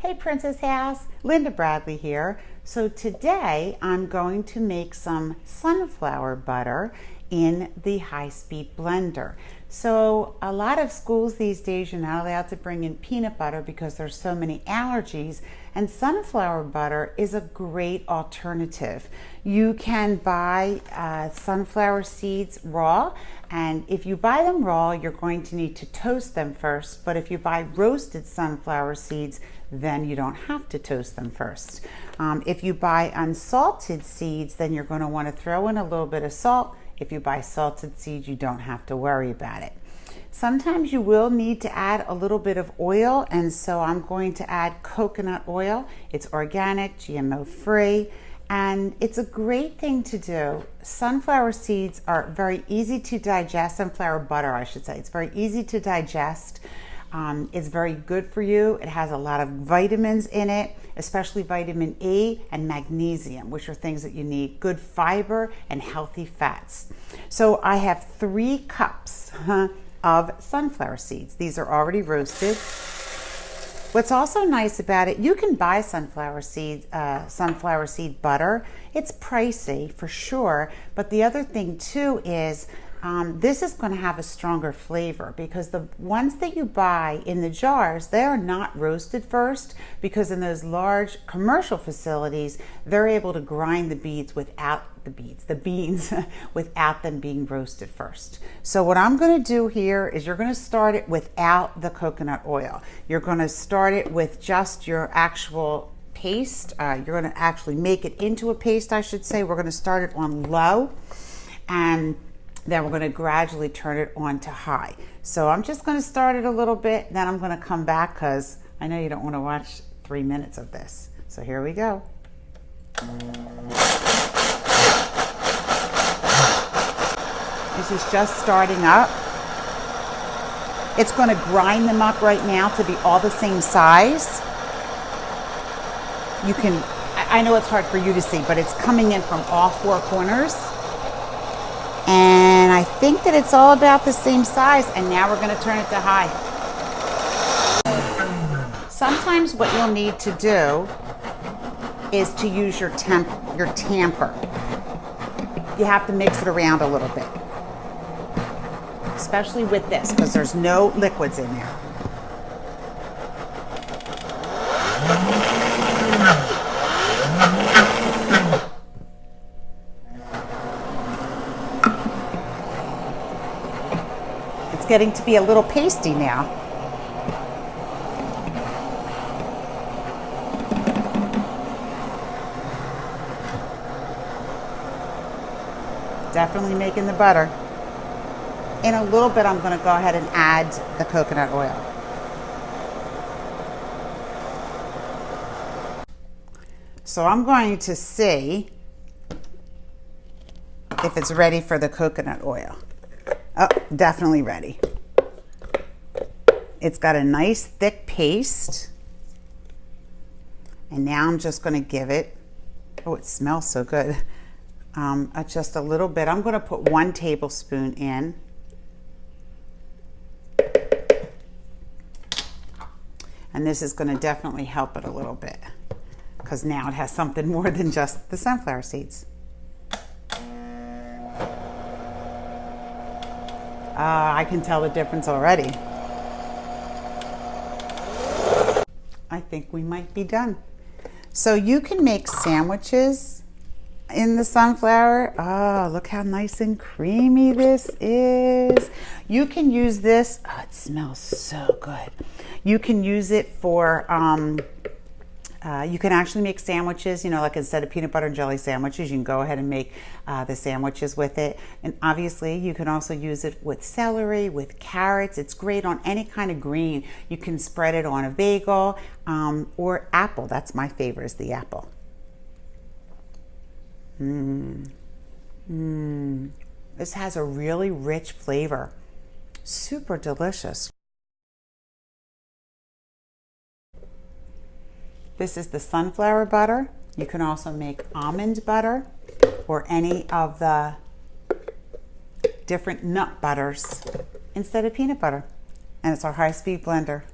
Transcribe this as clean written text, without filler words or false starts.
Hey Princess House, Linda Bradley here. So today I'm going to make some sunflower butter in the high-speed blender. So a lot of schools these days, you're not allowed to bring in peanut butter because there's so many allergies, and sunflower butter is a great alternative. You can buy sunflower seeds raw, and if you buy them raw, you're going to need to toast them first, but if you buy roasted sunflower seeds, then you don't have to toast them first. If you buy unsalted seeds, then you're going to want to throw in a little bit of salt. If you buy salted seeds, you don't have to worry about it. Sometimes you will need to add a little bit of oil, and so I'm going to add coconut oil. It's organic, GMO free, and it's a great thing to do. Sunflower seeds are very easy to digest, sunflower butter I should say. It's very easy to digest. It's very good for you. It has a lot of vitamins in it, especially vitamin E and magnesium, which are things that you need. Good fiber and healthy fats. So I have 3 cups of sunflower seeds. These are already roasted. What's also nice about it, you can buy sunflower seed butter. It's pricey for sure, but the other thing too is this is going to have a stronger flavor because the ones that you buy in the jars, they are not roasted first, because in those large commercial facilities, they're able to grind the beans without without them being roasted first. So what I'm going to do here is you're going to start it without the coconut oil. You're going to start it with just your actual paste. You're going to actually make it into a paste, I should say. We're going to start it on low, and then we're going to gradually turn it on to high. So I'm just going to start it a little bit, then I'm going to come back because I know you don't want to watch 3 minutes of this. So here we go. This is just starting up. It's going to grind them up right now to be all the same size. You can, I know it's hard for you to see, but it's coming in from all 4 corners. And I think that it's all about the same size, and now we're going to turn it to high. Sometimes what you'll need to do is to use your tamper. You have to mix it around a little bit, especially with this because there's no liquids in there. It's getting to be a little pasty now. Definitely making the butter. In a little bit, I'm going to go ahead and add the coconut oil. So I'm going to see if it's ready for the coconut oil. Oh, definitely ready. It's got a nice thick paste. And now I'm just going to give it, oh, it smells so good. Just a little bit. I'm going to put 1 tablespoon in. And this is going to definitely help it a little bit because now it has something more than just the sunflower seeds. I can tell the difference already. I think we might be done. So you can make sandwiches in the sunflower. Oh, look how nice and creamy this is. You can use this. Oh, it smells so good. You can use it for, you can actually make sandwiches, you know, like instead of peanut butter and jelly sandwiches, you can go ahead and make the sandwiches with it. And obviously you can also use it with celery, with carrots. It's great on any kind of green. You can spread it on a bagel or apple. That's my favorite, is the apple. This has a really rich flavor. Super delicious. This is the sunflower butter. You can also make almond butter or any of the different nut butters instead of peanut butter. And it's our high-speed blender.